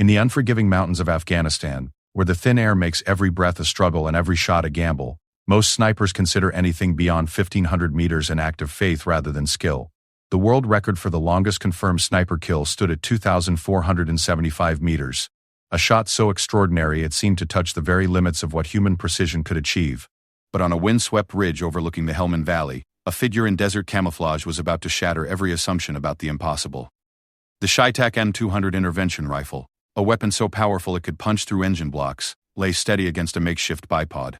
the unforgiving mountains of Afghanistan, where the thin air makes every breath a struggle and every shot a gamble, most snipers consider anything beyond 1,500 meters an act of faith rather than skill. The world record for the longest confirmed sniper kill stood at 2,475 meters. A shot so extraordinary it seemed to touch the very limits of what human precision could achieve. But on a windswept ridge overlooking the Helmand Valley, a figure in desert camouflage was about to shatter every assumption about the impossible. The CheyTac M200 intervention rifle, a weapon so powerful it could punch through engine blocks, lay steady against a makeshift bipod.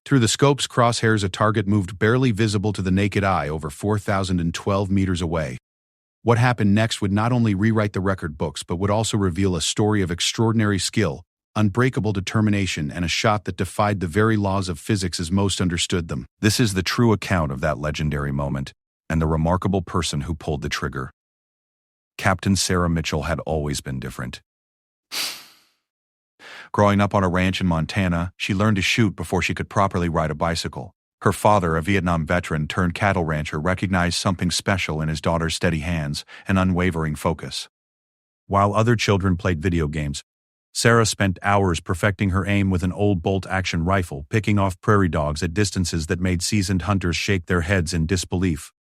Through the scope's crosshairs, a target moved barely visible to the naked eye over 4,012 meters away. What happened next would not only rewrite the record books but would also reveal a story of extraordinary skill, unbreakable determination, and a shot that defied the very laws of physics as most understood them. This is the true account of that legendary moment, and the remarkable person who pulled the trigger. Captain Sarah Mitchell had always been different. Growing up on a ranch in Montana, she learned to shoot before she could properly ride a bicycle. Her father, a Vietnam veteran turned cattle rancher, recognized something special in his daughter's steady hands and unwavering focus. While other children played video games, Sarah spent hours perfecting her aim with an old bolt-action rifle, picking off prairie dogs at distances that made seasoned hunters shake their heads in disbelief.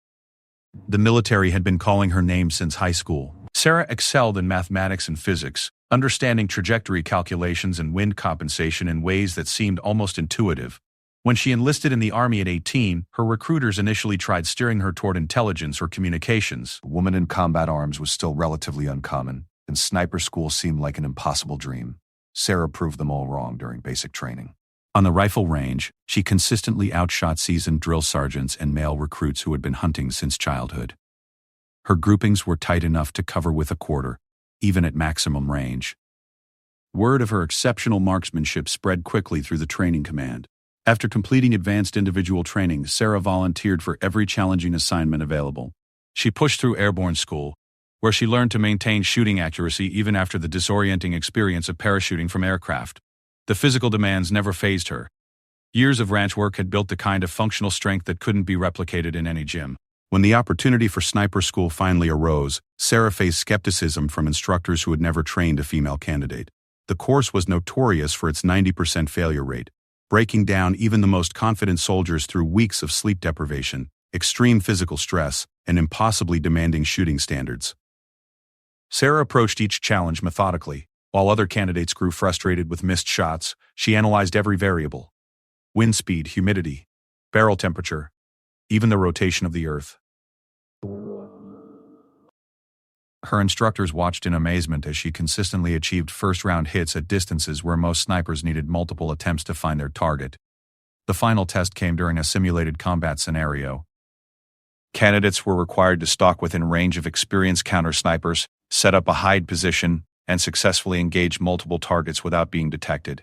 The military had been calling her name since high school. Sarah excelled in mathematics and physics, understanding trajectory calculations and wind compensation in ways that seemed almost intuitive. When she enlisted in the Army at 18, her recruiters initially tried steering her toward intelligence or communications. A woman in combat arms was still relatively uncommon, and sniper school seemed like an impossible dream. Sarah proved them all wrong during basic training. On the rifle range, she consistently outshot seasoned drill sergeants and male recruits who had been hunting since childhood. Her groupings were tight enough to cover with a quarter, even at maximum range. Word of her exceptional marksmanship spread quickly through the training command. After completing advanced individual training, Sarah volunteered for every challenging assignment available. She pushed through airborne school, where she learned to maintain shooting accuracy even after the disorienting experience of parachuting from aircraft. The physical demands never fazed her. Years of ranch work had built the kind of functional strength that couldn't be replicated in any gym. When the opportunity for sniper school finally arose, Sarah faced skepticism from instructors who had never trained a female candidate. The course was notorious for its 90% failure rate, breaking down even the most confident soldiers through weeks of sleep deprivation, extreme physical stress, and impossibly demanding shooting standards. Sarah approached each challenge methodically. While other candidates grew frustrated with missed shots, she analyzed every variable: wind speed, humidity, barrel temperature, even the rotation of the earth. Her instructors watched in amazement as she consistently achieved first-round hits at distances where most snipers needed multiple attempts to find their target. The final test came during a simulated combat scenario. Candidates were required to stalk within range of experienced counter-snipers, set up a hide position, and successfully engage multiple targets without being detected.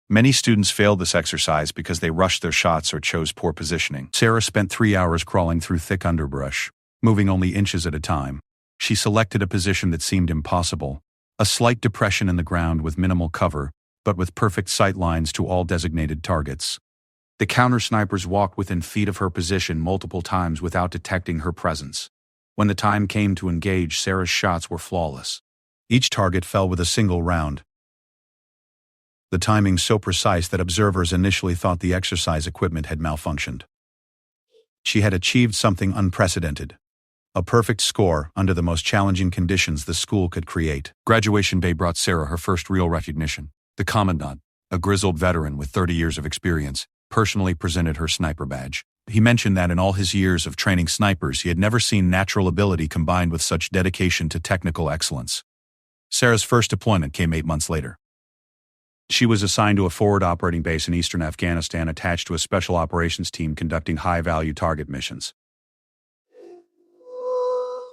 Many students failed this exercise because they rushed their shots or chose poor positioning. Sarah spent 3 hours crawling through thick underbrush, moving only inches at a time. She selected a position that seemed impossible, a slight depression in the ground with minimal cover, but with perfect sight lines to all designated targets. The counter-snipers walked within feet of her position multiple times without detecting her presence. When the time came to engage, Sarah's shots were flawless. Each target fell with a single round, the timing so precise that observers initially thought the exercise equipment had malfunctioned. She had achieved something unprecedented. A perfect score under the most challenging conditions the school could create. Graduation day brought Sarah her first real recognition. The commandant, a grizzled veteran with 30 years of experience, personally presented her sniper badge. He mentioned that in all his years of training snipers, he had never seen natural ability combined with such dedication to technical excellence. Sarah's first deployment came 8 months later. She was assigned to a forward operating base in eastern Afghanistan attached to a special operations team conducting high-value target missions.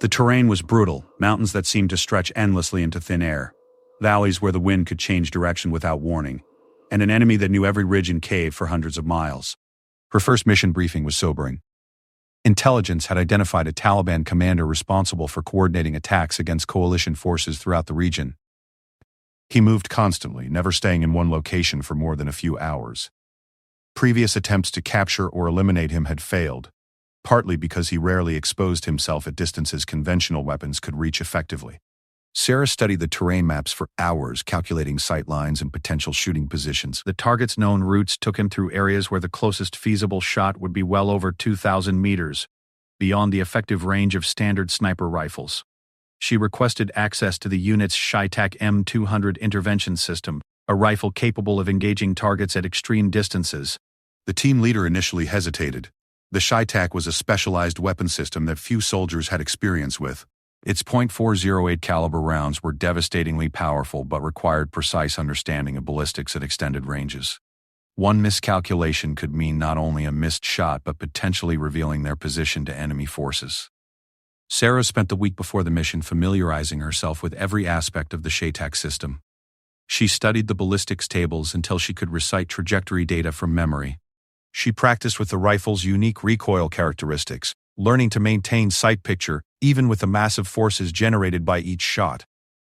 The terrain was brutal, mountains that seemed to stretch endlessly into thin air, valleys where the wind could change direction without warning, and an enemy that knew every ridge and cave for hundreds of miles. Her first mission briefing was sobering. Intelligence had identified a Taliban commander responsible for coordinating attacks against coalition forces throughout the region. He moved constantly, never staying in one location for more than a few hours. Previous attempts to capture or eliminate him had failed, partly because he rarely exposed himself at distances conventional weapons could reach effectively. Sarah studied the terrain maps for hours, calculating sight lines and potential shooting positions. The target's known routes took him through areas where the closest feasible shot would be well over 2,000 meters, beyond the effective range of standard sniper rifles. She requested access to the unit's CheyTac M200 intervention system, a rifle capable of engaging targets at extreme distances. The team leader initially hesitated. The CheyTac was a specialized weapon system that few soldiers had experience with. Its .408 caliber rounds were devastatingly powerful but required precise understanding of ballistics at extended ranges. One miscalculation could mean not only a missed shot but potentially revealing their position to enemy forces. Sarah spent the week before the mission familiarizing herself with every aspect of the CheyTac system. She studied the ballistics tables until she could recite trajectory data from memory. She practiced with the rifle's unique recoil characteristics, learning to maintain sight picture even with the massive forces generated by each shot.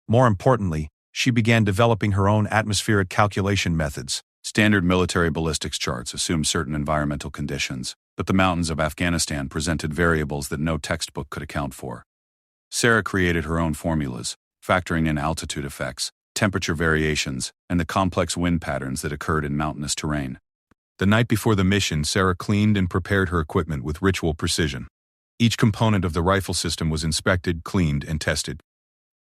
More importantly, she began developing her own atmospheric calculation methods. Standard military ballistics charts assumed certain environmental conditions, but the mountains of Afghanistan presented variables that no textbook could account for. Sarah created her own formulas, factoring in altitude effects, temperature variations, and the complex wind patterns that occurred in mountainous terrain. The night before the mission, Sarah cleaned and prepared her equipment with ritual precision. Each component of the rifle system was inspected, cleaned, and tested.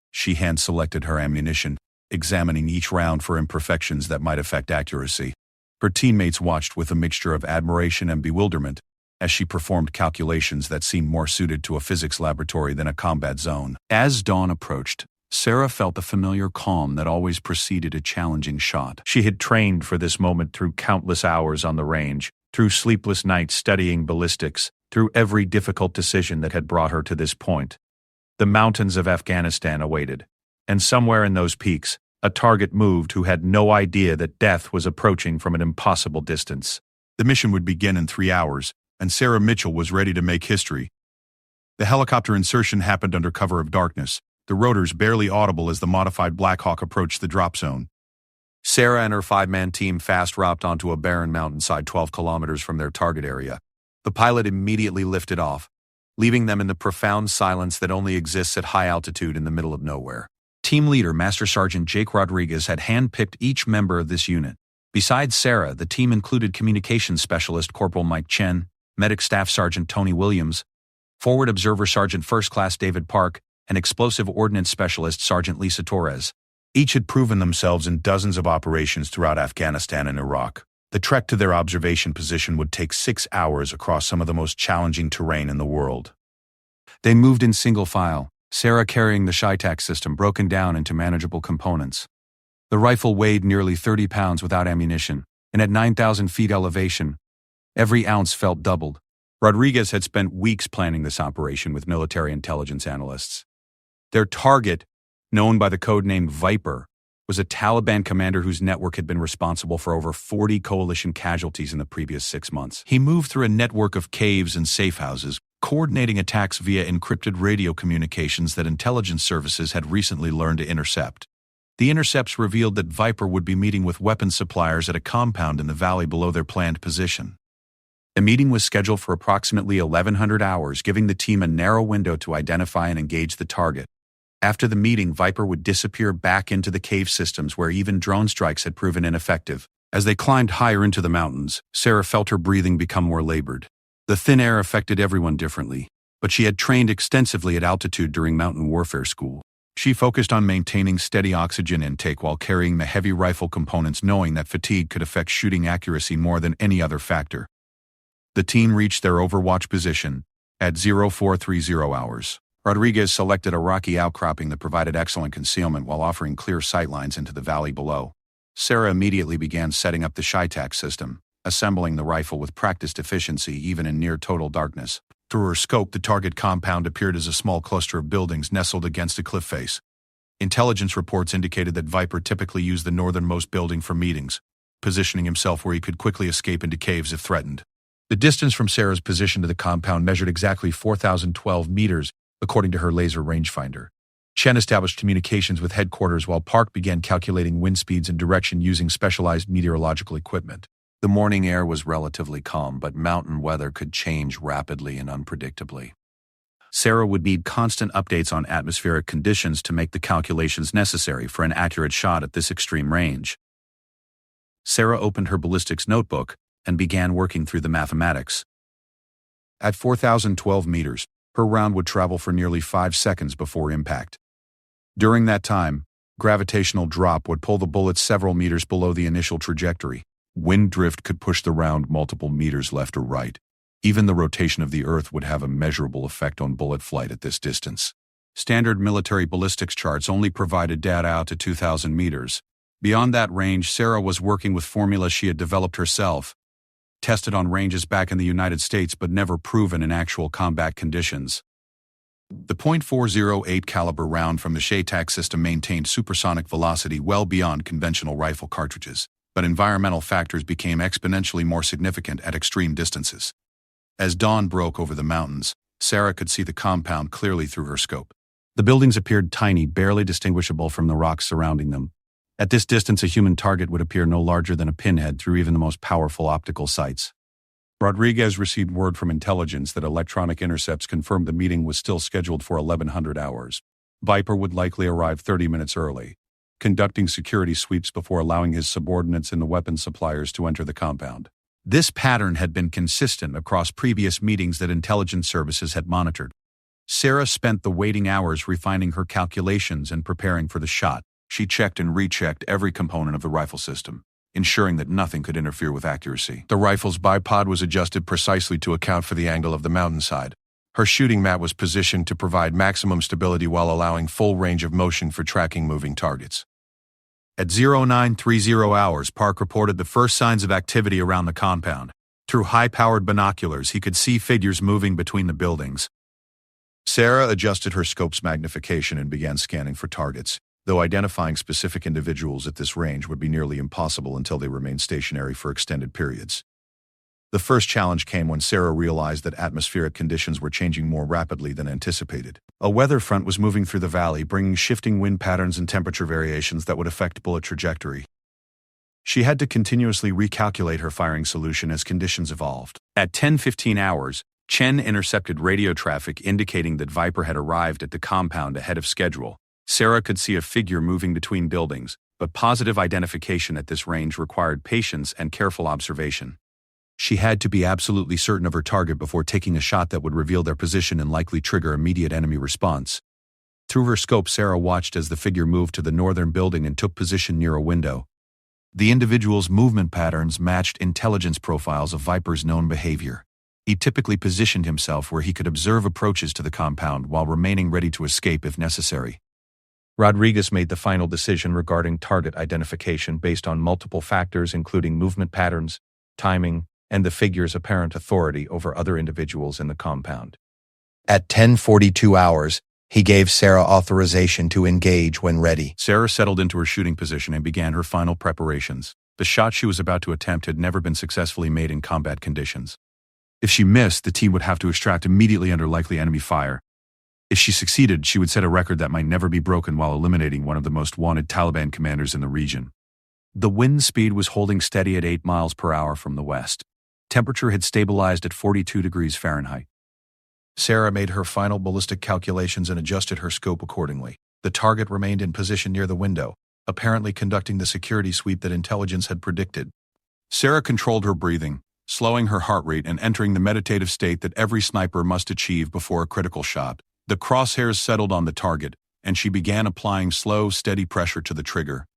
She hand-selected her ammunition, examining each round for imperfections that might affect accuracy. Her teammates watched with a mixture of admiration and bewilderment as she performed calculations that seemed more suited to a physics laboratory than a combat zone. As dawn approached, Sarah felt the familiar calm that always preceded a challenging shot. She had trained for this moment through countless hours on the range, through sleepless nights studying ballistics, through every difficult decision that had brought her to this point. The mountains of Afghanistan awaited, and somewhere in those peaks, a target moved who had no idea that death was approaching from an impossible distance. The mission would begin in 3 hours, and Sarah Mitchell was ready to make history. The helicopter insertion happened under cover of darkness, the rotors barely audible as the modified Black Hawk approached the drop zone. Sarah and her 5-man team fast-ropped onto a barren mountainside 12 kilometers from their target area. The pilot immediately lifted off, leaving them in the profound silence that only exists at high altitude in the middle of nowhere. Team leader Master Sergeant Jake Rodriguez had handpicked each member of this unit. Besides Sarah, the team included Communications Specialist Corporal Mike Chen, Medic Staff Sergeant Tony Williams, Forward Observer Sergeant First Class David Park, and Explosive Ordnance Specialist Sergeant Lisa Torres. Each had proven themselves in dozens of operations throughout Afghanistan and Iraq. The trek to their observation position would take 6 hours across some of the most challenging terrain in the world. They moved in single file, Sarah carrying the CheyTac system broken down into manageable components. The rifle weighed nearly 30 pounds without ammunition, and at 9,000 feet elevation, every ounce felt doubled. Rodriguez had spent weeks planning this operation with military intelligence analysts. Their target, known by the code name Viper, was a Taliban commander whose network had been responsible for over 40 coalition casualties in the previous 6 months. He moved through a network of caves and safe houses, coordinating attacks via encrypted radio communications that intelligence services had recently learned to intercept. The intercepts revealed that Viper would be meeting with weapons suppliers at a compound in the valley below their planned position. The meeting was scheduled for approximately 1,100 hours, giving the team a narrow window to identify and engage the target. After the meeting, Viper would disappear back into the cave systems where even drone strikes had proven ineffective. As they climbed higher into the mountains, Sarah felt her breathing become more labored. The thin air affected everyone differently, but she had trained extensively at altitude during mountain warfare school. She focused on maintaining steady oxygen intake while carrying the heavy rifle components, knowing that fatigue could affect shooting accuracy more than any other factor. The team reached their overwatch position at 0430 hours. Rodriguez selected a rocky outcropping that provided excellent concealment while offering clear sightlines into the valley below. Sarah immediately began setting up the CheyTac system, assembling the rifle with practiced efficiency even in near-total darkness. Through her scope, the target compound appeared as a small cluster of buildings nestled against a cliff face. Intelligence reports indicated that Viper typically used the northernmost building for meetings, positioning himself where he could quickly escape into caves if threatened. The distance from Sarah's position to the compound measured exactly 4,012 meters, according to her laser rangefinder. Chen established communications with headquarters while Park began calculating wind speeds and direction using specialized meteorological equipment. The morning air was relatively calm, but mountain weather could change rapidly and unpredictably. Sarah would need constant updates on atmospheric conditions to make the calculations necessary for an accurate shot at this extreme range. Sarah opened her ballistics notebook and began working through the mathematics. At 4,012 meters, her round would travel for nearly 5 seconds before impact. During that time, gravitational drop would pull the bullet several meters below the initial trajectory. Wind drift could push the round multiple meters left or right. Even the rotation of the Earth would have a measurable effect on bullet flight at this distance. Standard military ballistics charts only provided data out to 2,000 meters. Beyond that range, Sarah was working with formulas she had developed herself, tested on ranges back in the United States but never proven in actual combat conditions. The .408 caliber round from the CheyTac system maintained supersonic velocity well beyond conventional rifle cartridges, but environmental factors became exponentially more significant at extreme distances. As dawn broke over the mountains, Sarah could see the compound clearly through her scope. The buildings appeared tiny, barely distinguishable from the rocks surrounding them. At this distance, a human target would appear no larger than a pinhead through even the most powerful optical sights. Rodriguez received word from intelligence that electronic intercepts confirmed the meeting was still scheduled for 1100 hours. Viper would likely arrive 30 minutes early, conducting security sweeps before allowing his subordinates and the weapons suppliers to enter the compound. This pattern had been consistent across previous meetings that intelligence services had monitored. Sarah spent the waiting hours refining her calculations and preparing for the shot. She checked and rechecked every component of the rifle system, ensuring that nothing could interfere with accuracy. The rifle's bipod was adjusted precisely to account for the angle of the mountainside. Her shooting mat was positioned to provide maximum stability while allowing full range of motion for tracking moving targets. At 0930 hours, Park reported the first signs of activity around the compound. Through high-powered binoculars, he could see figures moving between the buildings. Sarah adjusted her scope's magnification and began scanning for targets, though identifying specific individuals at this range would be nearly impossible until they remained stationary for extended periods. The first challenge came when Sarah realized that atmospheric conditions were changing more rapidly than anticipated. A weather front was moving through the valley, bringing shifting wind patterns and temperature variations that would affect bullet trajectory. She had to continuously recalculate her firing solution as conditions evolved. At 10:15 hours, Chen intercepted radio traffic indicating that Viper had arrived at the compound ahead of schedule. Sarah could see a figure moving between buildings, but positive identification at this range required patience and careful observation. She had to be absolutely certain of her target before taking a shot that would reveal their position and likely trigger immediate enemy response. Through her scope, Sarah watched as the figure moved to the northern building and took position near a window. The individual's movement patterns matched intelligence profiles of Viper's known behavior. He typically positioned himself where he could observe approaches to the compound while remaining ready to escape if necessary. Rodriguez made the final decision regarding target identification based on multiple factors including movement patterns, timing, and the figure's apparent authority over other individuals in the compound. At 10:42 hours, he gave Sarah authorization to engage when ready. Sarah settled into her shooting position and began her final preparations. The shot she was about to attempt had never been successfully made in combat conditions. If she missed, the team would have to extract immediately under likely enemy fire. If she succeeded, she would set a record that might never be broken while eliminating one of the most wanted Taliban commanders in the region. The wind speed was holding steady at 8 miles per hour from the west. Temperature had stabilized at 42 degrees Fahrenheit. Sarah made her final ballistic calculations and adjusted her scope accordingly. The target remained in position near the window, apparently conducting the security sweep that intelligence had predicted. Sarah controlled her breathing, slowing her heart rate and entering the meditative state that every sniper must achieve before a critical shot. The crosshairs settled on the target, and she began applying slow, steady pressure to the trigger.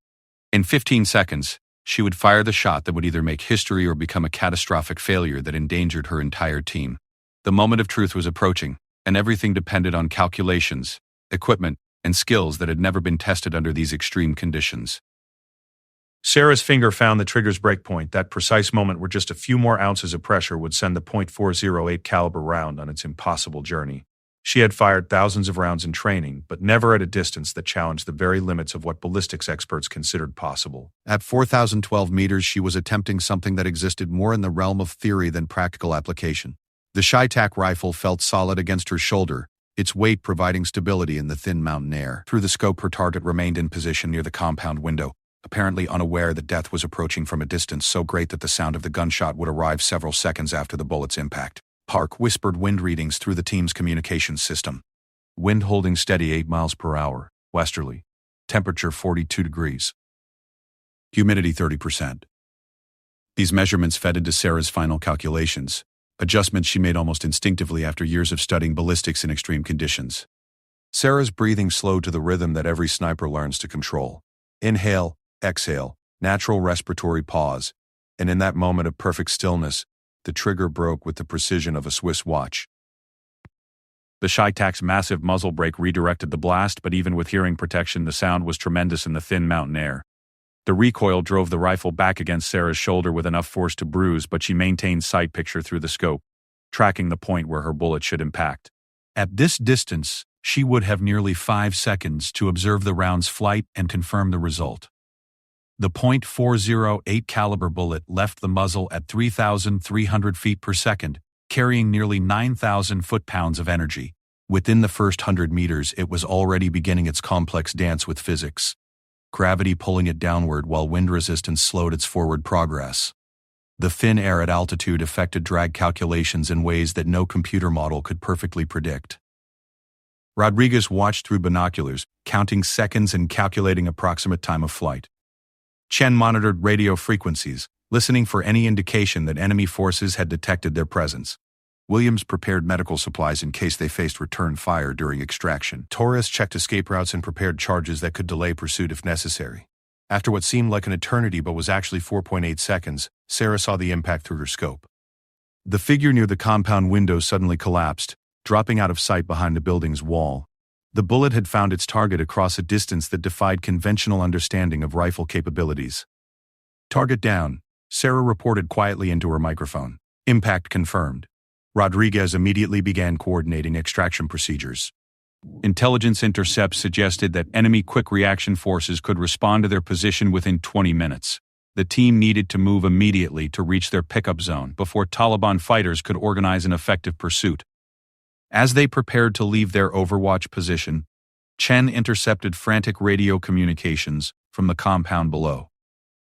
In 15 seconds, she would fire the shot that would either make history or become a catastrophic failure that endangered her entire team. The moment of truth was approaching, and everything depended on calculations, equipment, and skills that had never been tested under these extreme conditions. Sarah's finger found the trigger's breakpoint, that precise moment where just a few more ounces of pressure would send the .408 caliber round on its impossible journey. She had fired thousands of rounds in training, but never at a distance that challenged the very limits of what ballistics experts considered possible. At 4,012 meters, she was attempting something that existed more in the realm of theory than practical application. The CheyTac rifle felt solid against her shoulder, its weight providing stability in the thin mountain air. Through the scope, her target remained in position near the compound window, apparently unaware that death was approaching from a distance so great that the sound of the gunshot would arrive several seconds after the bullet's impact. Park whispered wind readings through the team's communications system. Wind holding steady 8 miles per hour, westerly. Temperature 42 degrees. Humidity 30%. These measurements fed into Sarah's final calculations, adjustments she made almost instinctively after years of studying ballistics in extreme conditions. Sarah's breathing slowed to the rhythm that every sniper learns to control. Inhale, exhale, natural respiratory pause, and in that moment of perfect stillness, the trigger broke with the precision of a Swiss watch. The CheyTac's massive muzzle brake redirected the blast, but even with hearing protection, the sound was tremendous in the thin mountain air. The recoil drove the rifle back against Sarah's shoulder with enough force to bruise, but she maintained sight picture through the scope, tracking the point where her bullet should impact. At this distance, she would have nearly 5 seconds to observe the round's flight and confirm the result. The .408 caliber bullet left the muzzle at 3,300 feet per second, carrying nearly 9,000 foot-pounds of energy. Within the first 100 meters, it was already beginning its complex dance with physics, gravity pulling it downward while wind resistance slowed its forward progress. The thin air at altitude affected drag calculations in ways that no computer model could perfectly predict. Rodriguez watched through binoculars, counting seconds and calculating approximate time of flight. Chen monitored radio frequencies, listening for any indication that enemy forces had detected their presence. Williams prepared medical supplies in case they faced return fire during extraction. Torres checked escape routes and prepared charges that could delay pursuit if necessary. After what seemed like an eternity but was actually 4.8 seconds, Sarah saw the impact through her scope. The figure near the compound window suddenly collapsed, dropping out of sight behind the building's wall. The bullet had found its target across a distance that defied conventional understanding of rifle capabilities. Target down, Sarah reported quietly into her microphone. Impact confirmed. Rodriguez immediately began coordinating extraction procedures. Intelligence intercepts suggested that enemy quick reaction forces could respond to their position within 20 minutes. The team needed to move immediately to reach their pickup zone before Taliban fighters could organize an effective pursuit. As they prepared to leave their overwatch position, Chen intercepted frantic radio communications from the compound below.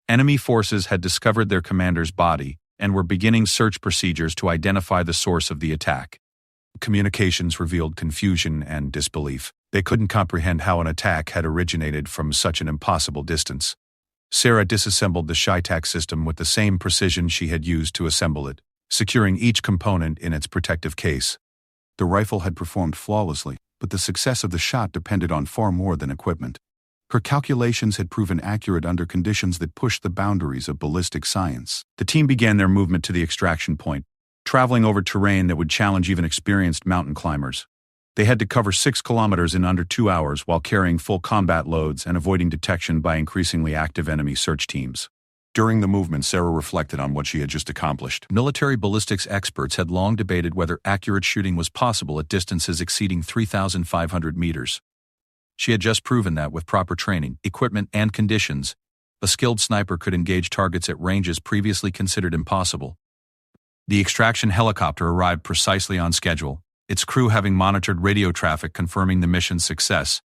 Enemy forces had discovered their commander's body and were beginning search procedures to identify the source of the attack. Communications revealed confusion and disbelief. They couldn't comprehend how an attack had originated from such an impossible distance. Sarah disassembled the CheyTac system with the same precision she had used to assemble it, securing each component in its protective case. The rifle had performed flawlessly, but the success of the shot depended on far more than equipment. Her calculations had proven accurate under conditions that pushed the boundaries of ballistic science. The team began their movement to the extraction point, traveling over terrain that would challenge even experienced mountain climbers. They had to cover 6 kilometers in under 2 hours while carrying full combat loads and avoiding detection by increasingly active enemy search teams. During the movement, Sarah reflected on what she had just accomplished. Military ballistics experts had long debated whether accurate shooting was possible at distances exceeding 3,500 meters. She had just proven that with proper training, equipment, and conditions, a skilled sniper could engage targets at ranges previously considered impossible. The extraction helicopter arrived precisely on schedule, its crew having monitored radio traffic confirming the mission's success.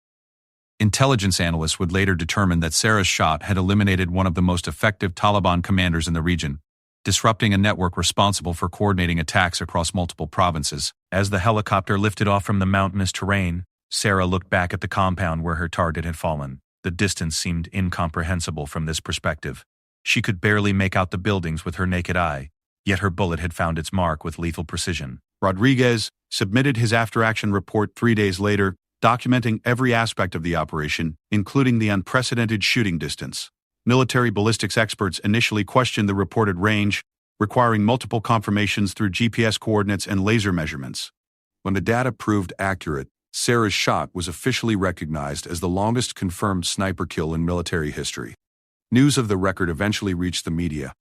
Intelligence analysts would later determine that Sarah's shot had eliminated one of the most effective Taliban commanders in the region, disrupting a network responsible for coordinating attacks across multiple provinces. As the helicopter lifted off from the mountainous terrain, Sarah looked back at the compound where her target had fallen. The distance seemed incomprehensible from this perspective. She could barely make out the buildings with her naked eye, yet her bullet had found its mark with lethal precision. Rodriguez submitted his after-action report 3 days later, documenting every aspect of the operation, including the unprecedented shooting distance. Military ballistics experts initially questioned the reported range, requiring multiple confirmations through GPS coordinates and laser measurements. When the data proved accurate, Sarah's shot was officially recognized as the longest confirmed sniper kill in military history. News of the record eventually reached the media,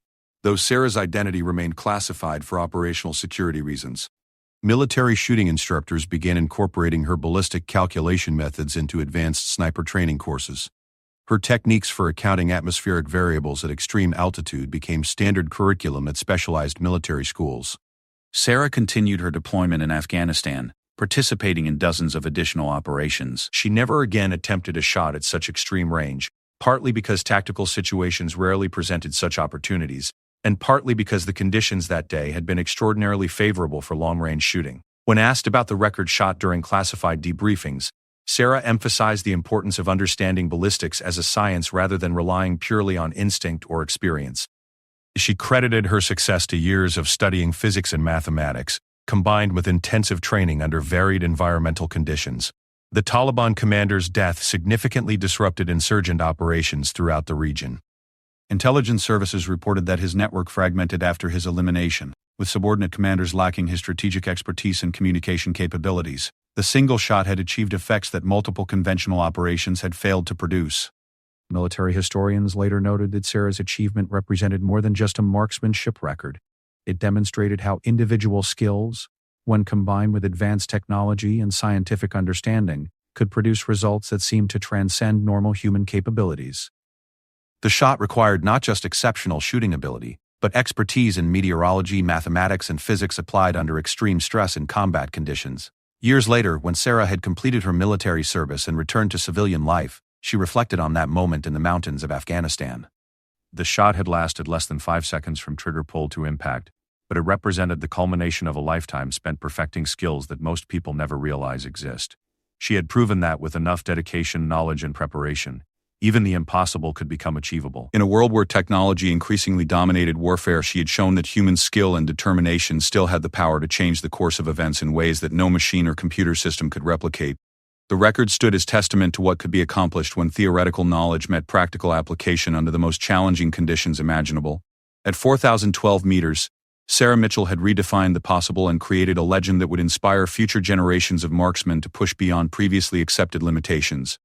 though Sarah's identity remained classified for operational security reasons. Military shooting instructors began incorporating her ballistic calculation methods into advanced sniper training courses. Her techniques for accounting atmospheric variables at extreme altitude became standard curriculum at specialized military schools. Sarah continued her deployment in Afghanistan, participating in dozens of additional operations. She never again attempted a shot at such extreme range, partly because tactical situations rarely presented such opportunities, and partly because the conditions that day had been extraordinarily favorable for long-range shooting. When asked about the record shot during classified debriefings, Sarah emphasized the importance of understanding ballistics as a science rather than relying purely on instinct or experience. She credited her success to years of studying physics and mathematics, combined with intensive training under varied environmental conditions. The Taliban commander's death significantly disrupted insurgent operations throughout the region. Intelligence services reported that his network fragmented after his elimination, with subordinate commanders lacking his strategic expertise and communication capabilities. The single shot had achieved effects that multiple conventional operations had failed to produce. Military historians later noted that Sarah's achievement represented more than just a marksmanship record. It demonstrated how individual skills, when combined with advanced technology and scientific understanding, could produce results that seemed to transcend normal human capabilities. The shot required not just exceptional shooting ability, but expertise in meteorology, mathematics, and physics applied under extreme stress in combat conditions. Years later, when Sarah had completed her military service and returned to civilian life, she reflected on that moment in the mountains of Afghanistan. The shot had lasted less than 5 seconds from trigger pull to impact, but it represented the culmination of a lifetime spent perfecting skills that most people never realize exist. She had proven that with enough dedication, knowledge, and preparation, even the impossible could become achievable. In a world where technology increasingly dominated warfare, she had shown that human skill and determination still had the power to change the course of events in ways that no machine or computer system could replicate. The record stood as testament to what could be accomplished when theoretical knowledge met practical application under the most challenging conditions imaginable. At 4,012 meters, Sarah Mitchell had redefined the possible and created a legend that would inspire future generations of marksmen to push beyond previously accepted limitations.